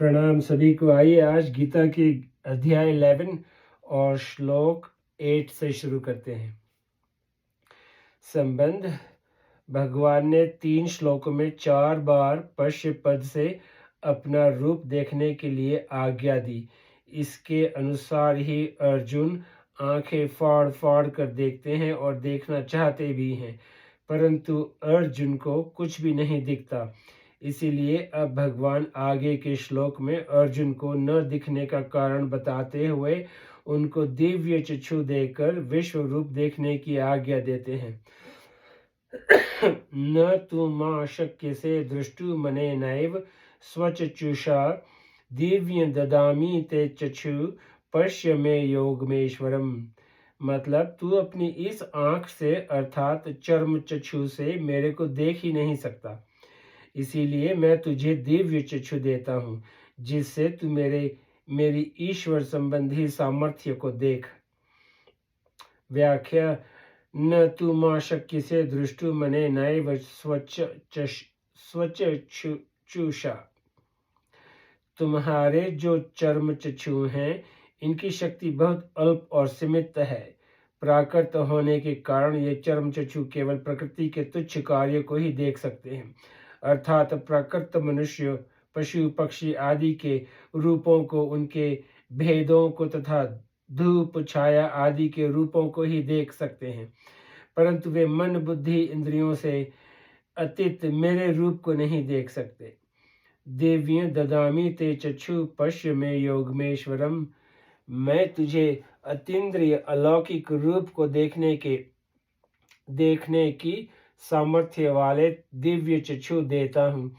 प्रणाम सभी को। आइए आज गीता की अध्याय 11 और श्लोक 8 से शुरू करते हैं। संबंध। भगवान ने 3 श्लोकों में 4 बार पश्य पद से अपना रूप देखने के लिए आज्ञा दी। इसके अनुसार ही अर्जुन आंखें फाड़ फाड़ कर देखते हैं और देखना चाहते भी हैं, परंतु अर्जुन को कुछ भी नहीं दिखता। इसीलिए अब भगवान आगे के श्लोक में अर्जुन को न दिखने का कारण बताते हुए उनको दिव्य चक्षु देकर विश्व रूप देखने की आज्ञा देते हैं। न तु मा शक्यसे दृष्टु मने नैव स्वचक्षुषा दिव्य ददामि ते चक्षु पश्य मे योगमेश्वरम। मतलब तू अपनी इस आंख से अर्थात चर्म चक्षु से मेरे को देख ही नहीं सकता, इसीलिए मैं तुझे दिव्य चक्षु देता हूँ, जिससे तू मेरी ईश्वर संबंधी सामर्थ्य को देख। व्याख्या। न तू मा शक्य से दृष्टु मने नैव स्वचक्षुषा। तुम्हारे जो चर्म चक्षु हैं, इनकी शक्ति बहुत अल्प और सीमित है। प्राकृत होने के कारण ये चर्म चक्षु केवल प्रकृति के तुच्छ कार्य को ही देख सकते हैं, अर्थात प्राकृत मनुष्य, पशु, पक्षी आदि के रूपों को, उनके भेदों को तथा धूप छाया आदि के रूपों को ही देख सकते हैं, परंतु वे मन बुद्धि इंद्रियों से अतीत मेरे रूप को नहीं देख सकते। दिव्य ददामि ते चक्षु पश्य में योगमेश्वरम। मैं तुझे अतीन्द्रिय अलौकिक रूप को देखने की सामर्थ्य वाले दिव्य चक्षु देता हूँ,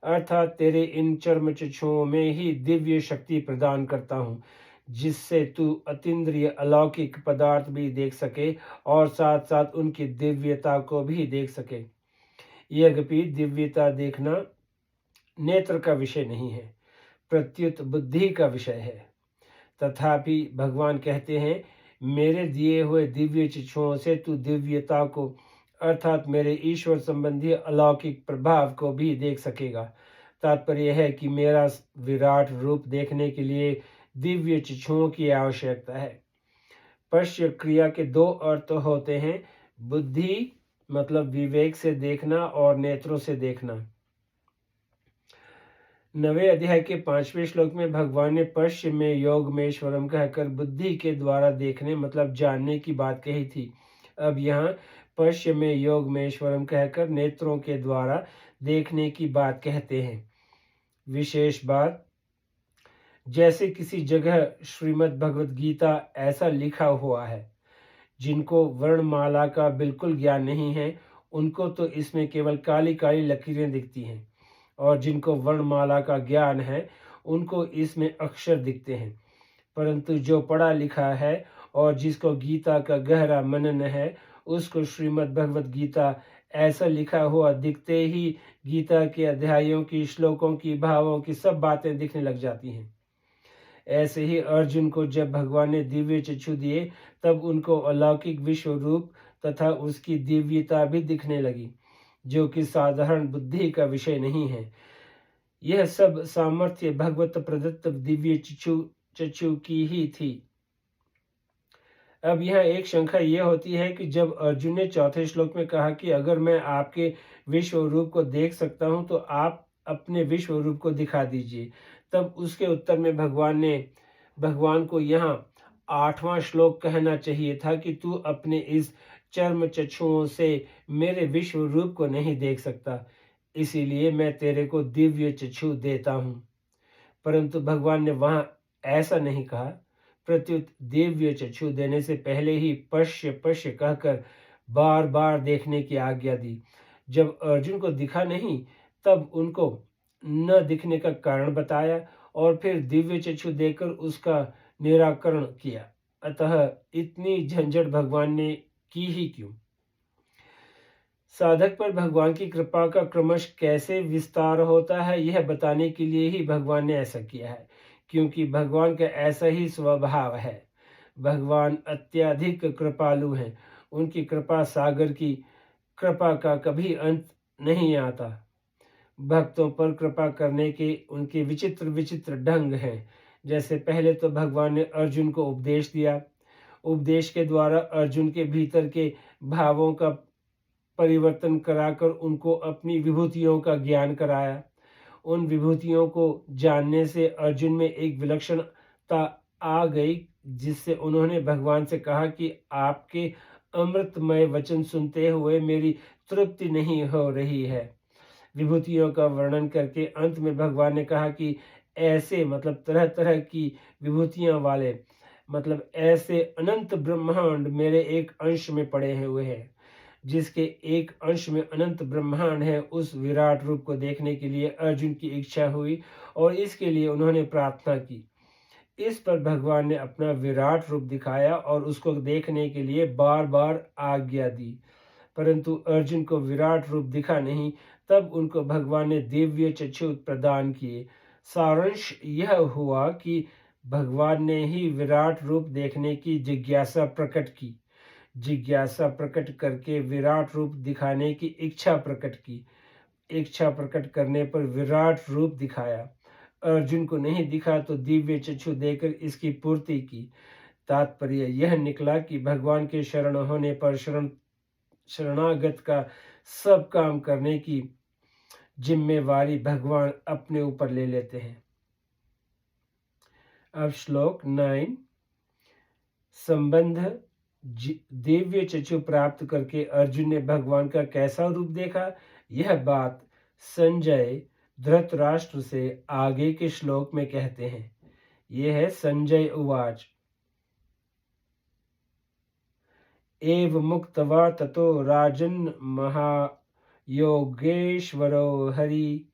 अर्थात तेरे इन चर्म चक्षुओं में ही दिव्य शक्ति प्रदान करता हूँ, जिससे तू अतीन्द्रिय अलौकिक पदार्थ भी देख सके और साथ साथ उनकी दिव्यता को भी देख सके। यद्यपि दिव्यता देखना नेत्र का विषय नहीं है, प्रत्युत बुद्धि का विषय है, तथापि भगवान कहते हैं मेरे दिए हुए दिव्य चक्षुओं से तू दिव्यता को अर्थात मेरे ईश्वर संबंधी अलौकिक प्रभाव को भी देख सकेगा। तात्पर्य है कि मेरा विराट रूप देखने के लिए दिव्य चक्षुओं की आवश्यकता है। पश्य क्रिया के 2 अर्थ होते हैं, बुद्धि मतलब विवेक से देखना और नेत्रों से देखना। 9वें अध्याय के 5वें श्लोक में भगवान ने पश्य में योगमेश्वरम कहकर बुद्धि के द्वारा देखने मतलब जानने की बात कही थी। अब यहाँ पश्य में योगमेश्वरम कहकर नेत्रों के द्वारा देखने की बात कहते हैं। विशेष बात, जैसे किसी जगह श्रीमद् भगवद गीता ऐसा लिखा हुआ है, जिनको वर्णमाला का बिल्कुल ज्ञान नहीं है उनको तो इसमें केवल काली काली लकीरें दिखती हैं, और जिनको वर्णमाला का ज्ञान है उनको इसमें अक्षर दिखते हैं। परंतु जो पढ़ा लिखा है और जिसको गीता का गहरा मनन है, उसको श्रीमद् भगवद गीता ऐसा लिखा हुआ दिखते ही गीता के अध्यायों की, श्लोकों की, भावों की सब बातें दिखने लग जाती हैं। ऐसे ही अर्जुन को जब भगवान ने दिव्य चक्षु दिए, तब उनको अलौकिक विश्व रूप तथा उसकी दिव्यता भी दिखने लगी, जो कि साधारण बुद्धि का विषय नहीं है। यह सब सामर्थ्य भगवत प्रदत्त दिव्य चक्षु की ही थी। अब यह एक शंका यह होती है कि जब अर्जुन ने 4थे श्लोक में कहा कि अगर मैं आपके विश्व रूप को देख सकता हूं तो आप अपने विश्व रूप को दिखा दीजिए, तब उसके उत्तर में भगवान को यहाँ 8वां श्लोक कहना चाहिए था कि तू अपने इस चर्म चक्षुओं से मेरे विश्व रूप को नहीं देख सकता, इसीलिए मैं तेरे को दिव्य चक्षु देता हूँ। परंतु भगवान ने वहां ऐसा नहीं कहा, प्रत्युत दिव्य चक्षु देने से पहले ही पश्य पश्य कहकर बार बार देखने की आज्ञा दी। जब अर्जुन को दिखा नहीं, तब उनको न दिखने का कारण बताया और फिर दिव्य चक्षु देकर उसका निराकरण किया। अतः इतनी झंझट भगवान ने की ही क्यों? साधक पर भगवान की कृपा का क्रमश कैसे विस्तार होता है, यह बताने के लिए ही भगवान ने ऐसा किया है, क्योंकि भगवान का ऐसा ही स्वभाव है। भगवान अत्यधिक कृपालु हैं। उनकी कृपा सागर की कृपा का कभी अंत नहीं आता। भक्तों पर कृपा करने के उनके विचित्र विचित्र ढंग हैं। जैसे पहले तो भगवान ने अर्जुन को उपदेश दिया, उपदेश के द्वारा अर्जुन के भीतर के भावों का परिवर्तन कराकर उनको अपनी विभूतियों का ज्ञान कराया। उन विभूतियों को जानने से अर्जुन में एक विलक्षणता आ गई, जिससे उन्होंने भगवान से कहा कि आपके अमृतमय वचन सुनते हुए मेरी तृप्ति नहीं हो रही है। विभूतियों का वर्णन करके अंत में भगवान ने कहा कि ऐसे मतलब तरह तरह की विभूतियां वाले मतलब ऐसे अनंत ब्रह्मांड मेरे एक अंश में पड़े हुए हैं। जिसके एक अंश में अनंत ब्रह्मांड है, उस विराट रूप को देखने के लिए अर्जुन की इच्छा हुई और इसके लिए उन्होंने प्रार्थना की। इस पर भगवान ने अपना विराट रूप दिखाया और उसको देखने के लिए बार बार आज्ञा दी, परंतु अर्जुन को विराट रूप दिखा नहीं। तब उनको भगवान ने दिव्य चक्षु प्रदान किए। सारांश यह हुआ कि भगवान ने ही विराट रूप देखने की जिज्ञासा प्रकट की, जिज्ञासा प्रकट करके विराट रूप दिखाने की इच्छा प्रकट की, इच्छा प्रकट करने पर विराट रूप दिखाया। अर्जुन को नहीं दिखा तो दिव्य चक्षु देकर इसकी पूर्ति की। तात्पर्य यह निकला कि भगवान के शरण होने पर शरणागत का सब काम करने की जिम्मेवारी भगवान अपने ऊपर ले लेते हैं। अब श्लोक 9। संबंध। दिव्य चक्षु प्राप्त करके अर्जुन ने भगवान का कैसा रूप देखा, यह बात संजय धृतराष्ट्र से आगे के श्लोक में कहते हैं। यह है संजय उवाच। एव मुक्त्वा ततो राजन् महायोगेश्वरो हरि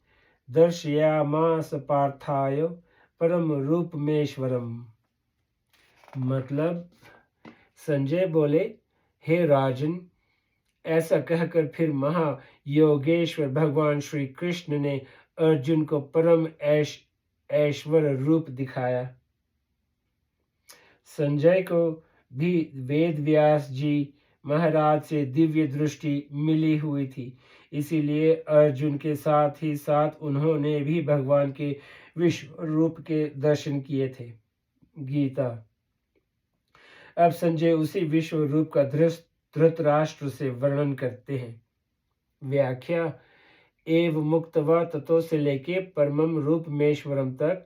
दर्शयामास पार्थाय परम रूपमेश्वरम। मतलब संजय बोले, हे राजन, ऐसा कहकर फिर महायोगेश्वर भगवान श्री कृष्ण ने अर्जुन को परम ऐश्वर्य रूप दिखाया। संजय को भी वेद व्यास जी महाराज से दिव्य दृष्टि मिली हुई थी, इसीलिए अर्जुन के साथ ही साथ उन्होंने भी भगवान के विश्व रूप के दर्शन किए थे। गीता। अब संजय उसी विश्व रूप का धृतराष्ट्र से वर्णन करते हैं। व्याख्या। एव मुक्त्वा ततो से लेके परमम रूपमेश्वरम तक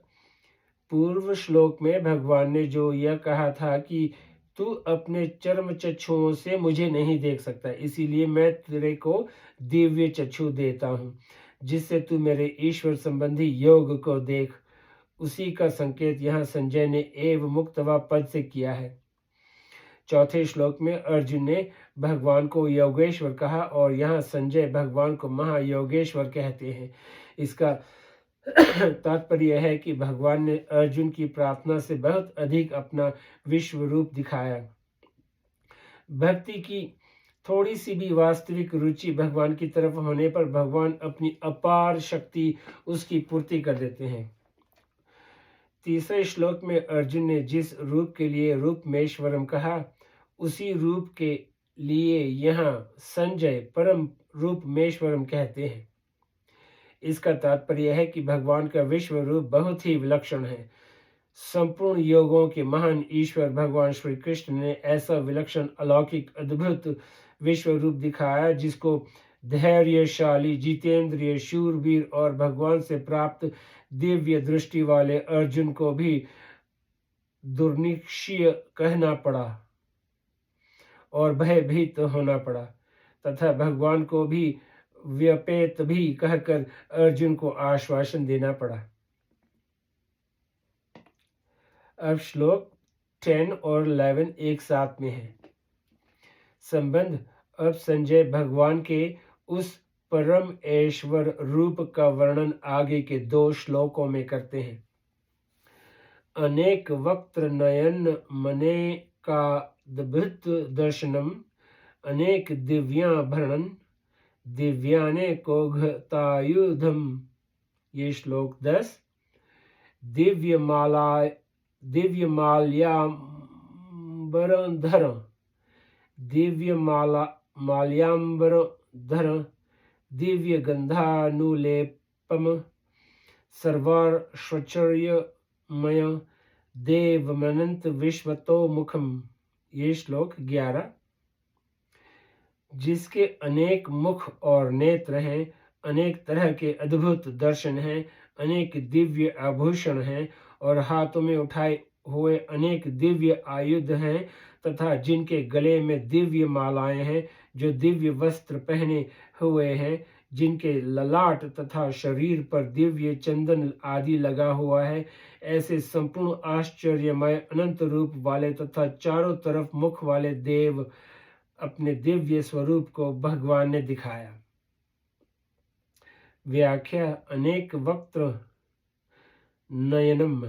पूर्व श्लोक में भगवान ने जो यह कहा था कि तू अपने चर्म चक्षुओं से मुझे नहीं देख सकता, इसीलिए मैं तेरे को दिव्य चक्षु देता हूँ, जिससे तू मेरे ईश्वर संबंधी योग को देख। उसी का संकेत यहाँ संजय ने एव मुक्त्वा पद से किया है। चौथे श्लोक में अर्जुन ने भगवान को योगेश्वर कहा और यहाँ संजय भगवान को महायोगेश्वर कहते हैं। इसका तात्पर्य है कि भगवान ने अर्जुन की प्रार्थना से बहुत अधिक अपना विश्व रूप दिखाया। भक्ति की थोड़ी सी भी वास्तविक रुचि भगवान की तरफ होने पर भगवान अपनी अपार शक्ति उसकी पूर्ति कर देते हैं। तीसरे श्लोक में अर्जुन ने जिस रूप के लिए रूपमेश्वरम कहा, उसी रूप के लिए यहाँ संजय परम रूपमेश्वरम कहते हैं। इसका तात्पर्य है कि भगवान का विश्व रूप बहुत ही विलक्षण है। संपूर्ण योगों के महान ईश्वर भगवान श्री कृष्ण ने ऐसा विलक्षण अलौकिक अद्भुत विश्व रूप दिखाया, जिसको धैर्यशाली, जितेंद्रिय, शूरवीर और भगवान से प्राप्त दिव्य दृष्टि वाले अर्जुन को भी दुर्निरीक्षीय कहना पड़ा और भयभीत होना पड़ा, तथा भगवान को भी व्यपेत भी कहकर अर्जुन को आश्वासन देना पड़ा। अब श्लोक 10 और 11 एक साथ में है। संबंध। अब संजय भगवान के उस परम ऐश्वर रूप का वर्णन आगे के 2 श्लोकों में करते हैं। अनेक वक्त्र नयन मने का दभृत दर्शनम अनेक दिव्याभरणन दिव्याने कोघतायुधम। ये श्लोक 10। दिव्यमाल्याम्बरधर दिव्य गंधानुलेप पम सर्वाश्चर्यमय देवमनंत विश्वतो मुखम। ये श्लोक 11। जिसके अनेक मुख और नेत्र हैं, अनेक तरह के अद्भुत दर्शन हैं, अनेक दिव्य आभूषण हैं और हाथों में उठाए हुए अनेक दिव्य आयुध हैं, तथा जिनके गले में दिव्य मालाएं हैं, जो दिव्य वस्त्र पहने हुए हैं, जिनके ललाट तथा शरीर पर दिव्य चंदन आदि लगा हुआ है, ऐसे संपूर्ण आश्चर्यमय अनंत रूप वाले तथा चारों तरफ मुख वाले देव अपने दिव्य स्वरूप को भगवान ने दिखाया। व्याख्या। अनेक वक्त्र नयनम।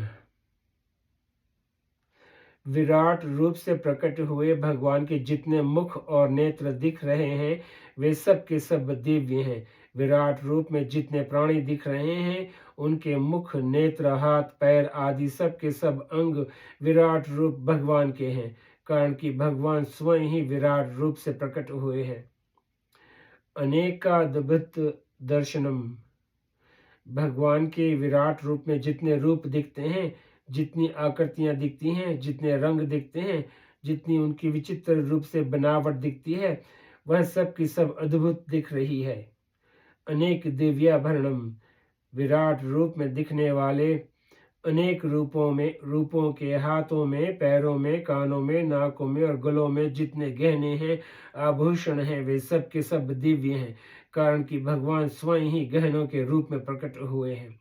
विराट रूप से प्रकट हुए भगवान के जितने मुख और नेत्र दिख रहे हैं, वे सब के सब दिव्य हैं। विराट रूप में जितने प्राणी दिख रहे हैं, उनके मुख, नेत्र, हाथ, पैर आदि सब के सब अंग विराट रूप भगवान के हैं, कारण कि भगवान स्वयं ही विराट रूप से प्रकट हुए हैं। अनेकाद्भुत दर्शनम। भगवान के विराट रूप में जितने रूप दिखते हैं, जितनी आकृतियां दिखती हैं, जितने रंग दिखते हैं, जितनी उनकी विचित्र रूप से बनावट दिखती है, वह सब की सब अद्भुत दिख रही है। अनेक दिव्याभरणम। विराट रूप में दिखने वाले अनेक रूपों के हाथों में, पैरों में, कानों में, नाकों में और गलों में जितने गहने हैं, आभूषण हैं, वे सब के सब दिव्य हैं, कारण कि भगवान स्वयं ही गहनों के रूप में प्रकट हुए हैं।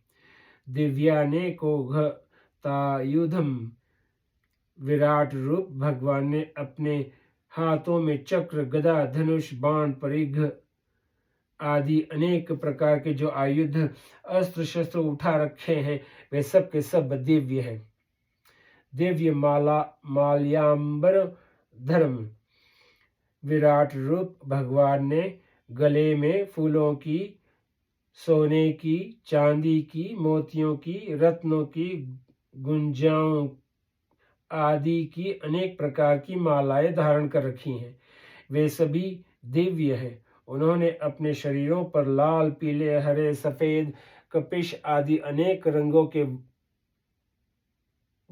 दिव्याने को घतायुधम। विराट रूप भगवान ने अपने हाथों में चक्र, गदा, धनुष, बाण, परिघ आदि अनेक प्रकार के जो आयुध, अस्त्र शस्त्र उठा रखे हैं, वे सब के सब दिव्य हैं। दिव्य माल्याम्बर धर्म। विराट रूप भगवान ने गले में फूलों की, सोने की, चांदी की, मोतियों की, रत्नों की, गुंजाओं आदि की अनेक प्रकार की मालाएं धारण कर रखी हैं। वे सभी दिव्य हैं। उन्होंने अपने शरीरों पर लाल, पीले, हरे, सफेद, कपिश आदि अनेक रंगों के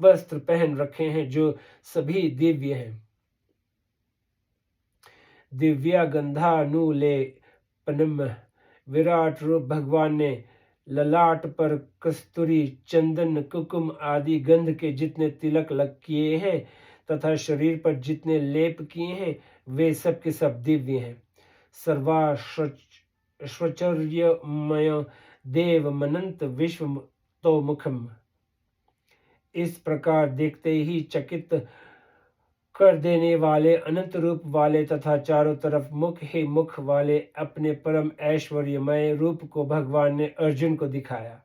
वस्त्र पहन रखे हैं, जो सभी दिव्य हैं। दिव्या गंधानुलेपनम। विराट रूप भगवान ने ललाट पर कस्तूरी, चंदन, कुकुम आदि गंध के जितने तिलक किए हैं तथा शरीर पर जितने लेप किए हैं, वे सब के सब दिव्य हैं। सर्वाश्चर्यमय देवमनंत विश्वतोमुखम। इस प्रकार देखते ही चकित कर देने वाले अनंत रूप वाले तथा चारों तरफ मुख ही मुख वाले अपने परम ऐश्वर्यमय रूप को भगवान ने अर्जुन को दिखाया।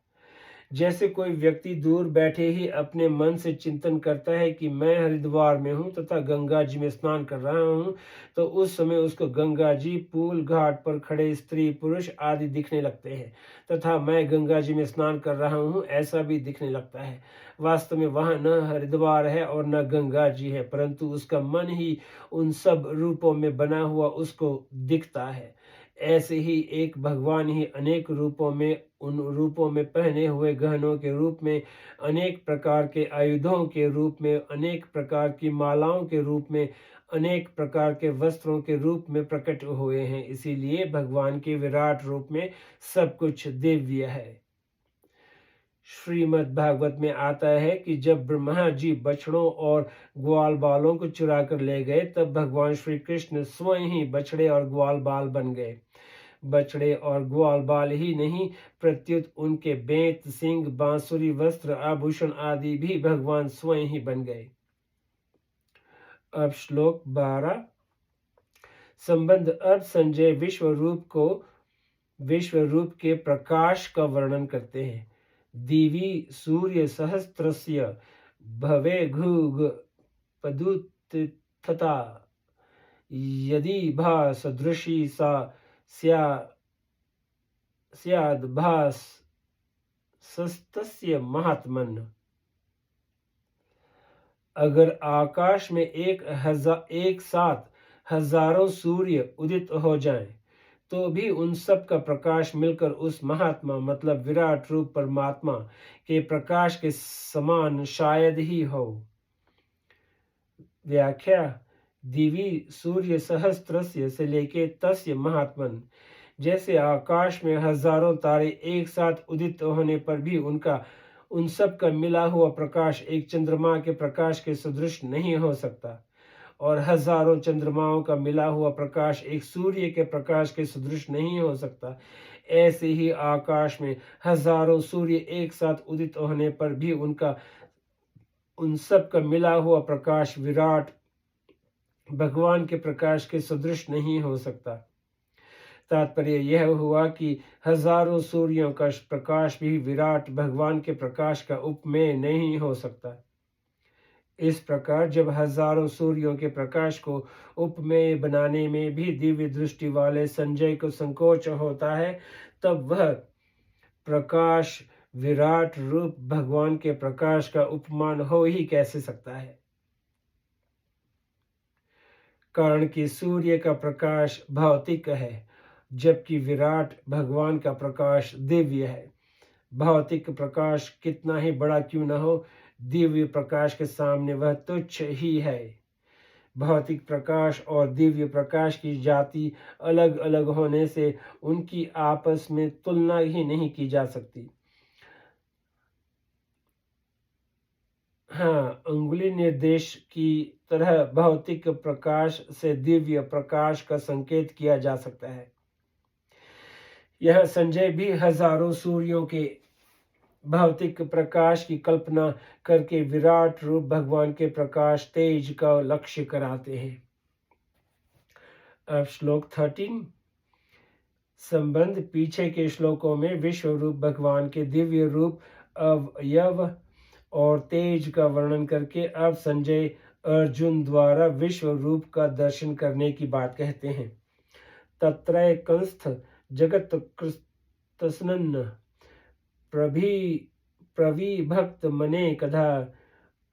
जैसे कोई व्यक्ति दूर बैठे ही अपने मन से चिंतन करता है कि मैं हरिद्वार में हूँ तथा गंगा जी में स्नान कर रहा हूँ, तो उस समय उसको गंगा जी, पुल, घाट पर खड़े स्त्री पुरुष आदि दिखने लगते हैं, तथा मैं गंगा जी में स्नान कर रहा हूँ ऐसा भी दिखने लगता है। वास्तव में वहाँ न हरिद्वार है और न गंगा जी है, परंतु उसका मन ही उन सब रूपों में बना हुआ उसको दिखता है। ऐसे ही एक भगवान ही अनेक रूपों में, उन रूपों में पहने हुए गहनों के रूप में, अनेक प्रकार के आयुधों के रूप में, अनेक प्रकार की मालाओं के रूप में, अनेक प्रकार के वस्त्रों के रूप में प्रकट हुए हैं। इसीलिए भगवान के विराट रूप में सब कुछ दिव्य है। श्रीमद् भागवत में आता है कि जब ब्रह्मा जी बछड़ों और ग्वाल बालों को चुरा कर ले गए, तब भगवान श्री कृष्ण स्वयं ही बछड़े और ग्वाल बाल बन गए। बछड़े और ग्वाल बाल ही नहीं, प्रत्युत उनके बेंत, सिंह, बांसुरी, वस्त्र, आभूषण आदि भी भगवान स्वयं ही बन गए। अब श्लोक 12 संबंध। अब संजय विश्व रूप के प्रकाश का वर्णन करते हैं। दिवि सूर्य सहस्त्रस्य भवे घुग पदुत्थिता यदि भा सदृशी सा स्याद् भासस्तस्य महात्मन्। अगर आकाश में एक साथ हजारों सूर्य उदित हो जाएं, तो भी उन सब का प्रकाश मिलकर उस महात्मा मतलब विराट रूप परमात्मा के प्रकाश के समान शायद ही हो। व्याख्या: दिवि सूर्य सहस्त्रस्य से लेके तस्य महात्मन, जैसे आकाश में हजारों तारे एक साथ उदित होने पर भी उन सब का मिला हुआ प्रकाश एक चंद्रमा के प्रकाश के सदृश नहीं हो सकता, और हजारों चंद्रमाओं का मिला हुआ प्रकाश एक सूर्य के प्रकाश के सदृश नहीं हो सकता, ऐसे ही आकाश में हजारों सूर्य एक साथ उदित होने पर भी उन सब का मिला हुआ प्रकाश विराट भगवान के प्रकाश के सदृश नहीं हो सकता। तात्पर्य यह हुआ कि हजारों सूर्यों का प्रकाश भी विराट भगवान के प्रकाश का उपमेय नहीं हो सकता। इस प्रकार जब हजारों सूर्यों के प्रकाश को उपमेय बनाने में भी दिव्य दृष्टि वाले संजय को संकोच होता है, तब वह प्रकाश विराट रूप भगवान के प्रकाश का उपमान हो ही कैसे सकता है। कारण कि सूर्य का प्रकाश भौतिक है, जबकि विराट भगवान का प्रकाश दिव्य है। भौतिक प्रकाश कितना ही बड़ा क्यों न हो, दिव्य प्रकाश के सामने वह तुच्छ ही है। भौतिक प्रकाश और दिव्य प्रकाश की जाति अलग अलग होने से उनकी आपस में तुलना ही नहीं की जा सकती। हाँ, अंगुली निर्देश की तरह भौतिक प्रकाश से दिव्य प्रकाश का संकेत किया जा सकता है। यह संजय भी हजारों सूर्यों के भौतिक प्रकाश की कल्पना करके विराट रूप भगवान के प्रकाश तेज का लक्ष्य कराते हैं। अब श्लोक 13 संबंध पीछे के श्लोकों में विश्व रूप भगवान के दिव्य रूप अवयव और तेज का वर्णन करके अब संजय अर्जुन द्वारा विश्व रूप का दर्शन करने की बात कहते हैं। तत्रय कंस्थ जगत कृतस्नन् प्रविभक्त मने कदा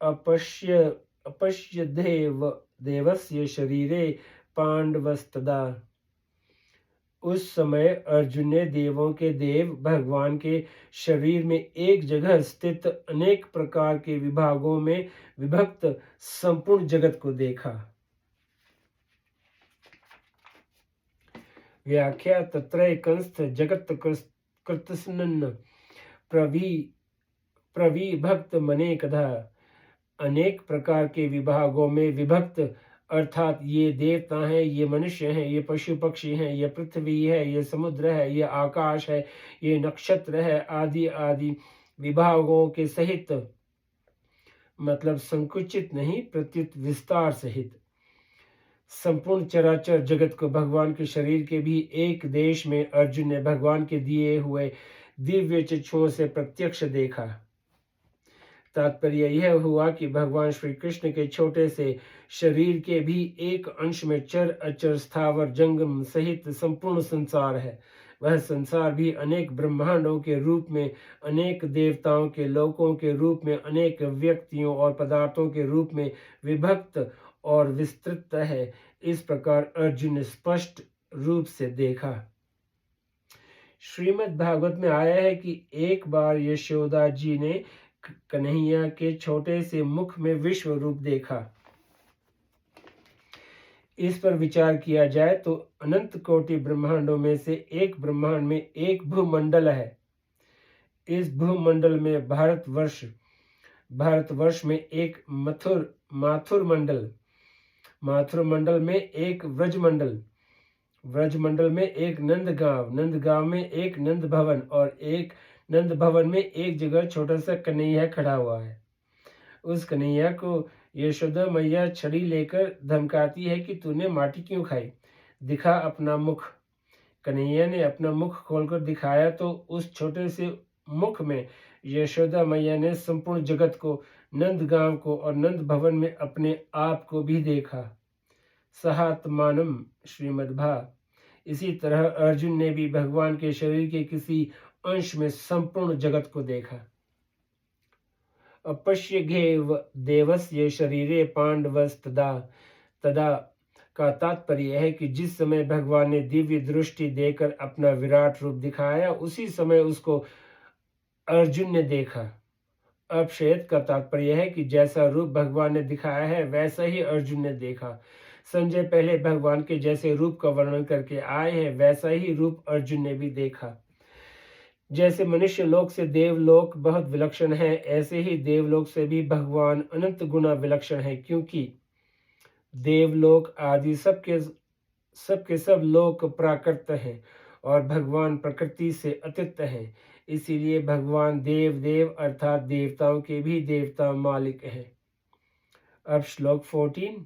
अपश्य देवस्य शरीरे पांडवस्तदा। उस समय अर्जुन ने देवों के देव भगवान के शरीर में एक जगह स्थित अनेक प्रकार के विभागों में विभक्त संपूर्ण जगत को देखा। व्याख्या: तत्रय कंस्थ जगत कृतस्नन् प्रविभक्त मने कदा, अनेक प्रकार के विभागों में विभक्त अर्थात ये देवता हैं, ये मनुष्य हैं, ये पशु पक्षी हैं, ये पृथ्वी है, ये समुद्र है, ये आकाश है, ये नक्षत्र है, आदि आदि विभागों के सहित, मतलब संकुचित नहीं प्रत्युत विस्तार सहित संपूर्ण चराचर जगत को भगवान के शरीर के भी एक देश में अर्जुन ने भगवान के दिए हुए दिव्य चक्षुओं से प्रत्यक्ष देखा। तात्पर्य यह हुआ कि भगवान श्री कृष्ण के छोटे से शरीर के भी एक अंश में चर अचर स्थावर जंगम सहित संपूर्ण संसार है। वह संसार भी अनेक ब्रह्मांडों के रूप में, अनेक देवताओं के लोकों के रूप में, अनेक व्यक्तियों और पदार्थों के रूप में विभक्त और विस्तृत है। इस प्रकार अर्जुन ने स्पष्ट रूप से देखा। श्रीमद् भागवत में आया है कि एक बार यशोदा जी ने कन्हैया के छोटे से मुख में विश्व रूप देखा। इस पर विचार किया जाए तो अनंत कोटि ब्रह्मांडों में से एक ब्रह्मांड में एक भूमंडल है। इस भूमंडल में भारतवर्ष में एक माथुर मंडल, माथुर मंडल में एक व्रज मंडल में एक नंदगांव में एक नंद भवन, और एक नंद भवन में एक जगह छोटा सा कन्हैया खड़ा हुआ है। उस कन्हैया को यशोदा मैया छड़ी लेकर धमकाती है कि तूने माटी क्यों खाई, दिखा अपना मुख। कन्हैया ने अपना मुख खोलकर दिखाया तो उस छोटे से मुख में यशोदा मैया ने संपूर्ण जगत को, नंदगांव को और नंद भवन में अपने आप को भी देखा। सहात्मानम श्रीमद्भा। इसी तरह अर्जुन ने भी भगवान के शरीर के किसी अंश में संपूर्ण जगत को देखा। अपश्य घेव देवस्य शरीरे पांडवस्तदा, तदा का तात्पर्य है कि जिस समय भगवान ने दिव्य दृष्टि देकर अपना विराट रूप दिखाया, उसी समय उसको अर्जुन ने देखा। अपश्रेत का तात्पर्य है कि जैसा रूप भगवान ने दिखाया है, वैसा ही अर्जुन ने देखा। संजय पहले भगवान के जैसे रूप का वर्णन करके आए हैं, वैसा ही रूप अर्जुन ने भी देखा। जैसे मनुष्य लोक से देवलोक बहुत विलक्षण है, ऐसे ही देवलोक से भी भगवान अनंत गुना विलक्षण है, क्योंकि देवलोक आदि सबके सब लोक प्राकृत हैं और भगवान प्रकृति से अतीत हैं। इसीलिए भगवान देव अर्थात देवताओं के भी देवता मालिक हैं। अब श्लोक 14।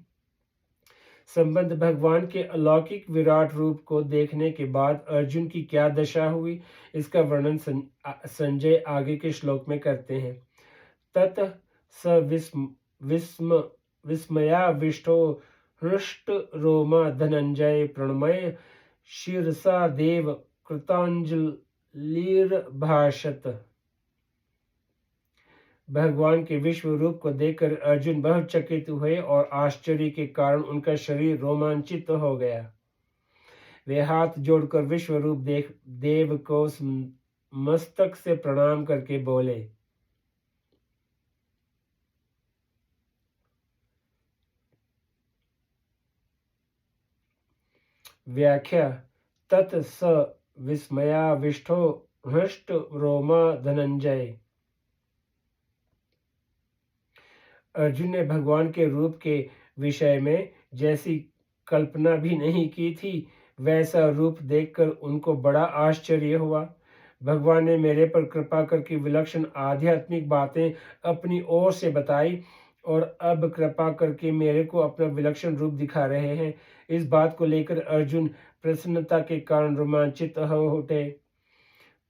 संबंध भगवान के अलौकिक विराट रूप को देखने के बाद अर्जुन की क्या दशा हुई, इसका वर्णन संजय आगे के श्लोक में करते हैं। ततः स विस्मयाविष्टो हृष्ट रोमा धनंजय प्रणमय शीर्षा देव कृतांजलिर्भाषत। भगवान के विश्व रूप को देखकर अर्जुन बहुत चकित हुए और आश्चर्य के कारण उनका शरीर रोमांचित हो गया। वे हाथ जोड़कर विश्व रूप देव को मस्तक से प्रणाम करके बोले। व्याख्या। तत् स विस्मयाविष्टो हृष्ट रोमा धनंजय। अर्जुन ने भगवान के रूप के विषय में जैसी कल्पना भी नहीं की थी, वैसा रूप देखकर उनको बड़ा आश्चर्य हुआ। भगवान ने मेरे पर कृपा करके विलक्षण आध्यात्मिक बातें अपनी ओर से बताई और अब कृपा करके मेरे को अपना विलक्षण रूप दिखा रहे हैं। इस बात को लेकर अर्जुन प्रसन्नता के कारण रोमांचित हो उठे।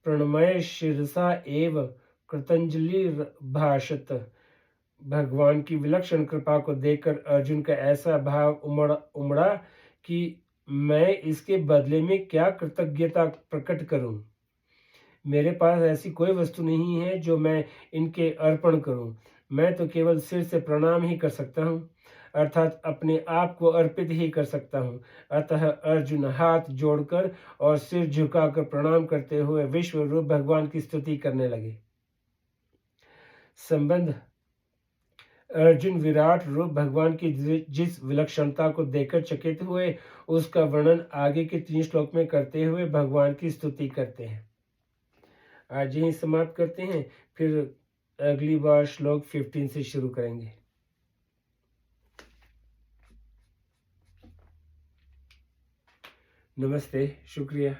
प्रणमय शिरसा एव कृतंजलि भाषत। भगवान की विलक्षण कृपा को देखकर अर्जुन का ऐसा भाव उमड़ा कि मैं इसके बदले में क्या कृतज्ञता प्रकट करूं। मेरे पास ऐसी कोई वस्तु नहीं है जो मैं इनके अर्पण करूं। मैं तो केवल सिर से प्रणाम ही कर सकता हूं, अर्थात अपने आप को अर्पित ही कर सकता हूं। अतः अर्जुन हाथ जोड़कर और सिर झुकाकर प्रणाम करते हुए विश्व रूप भगवान की स्तुति करने लगे। संबंध। अर्जुन विराट रूप भगवान की जिस विलक्षणता को देखकर चकित हुए, उसका वर्णन आगे के 3 श्लोक में करते हुए भगवान की स्तुति करते हैं। आज यही समाप्त करते हैं, फिर अगली बार श्लोक 15 से शुरू करेंगे। नमस्ते, शुक्रिया।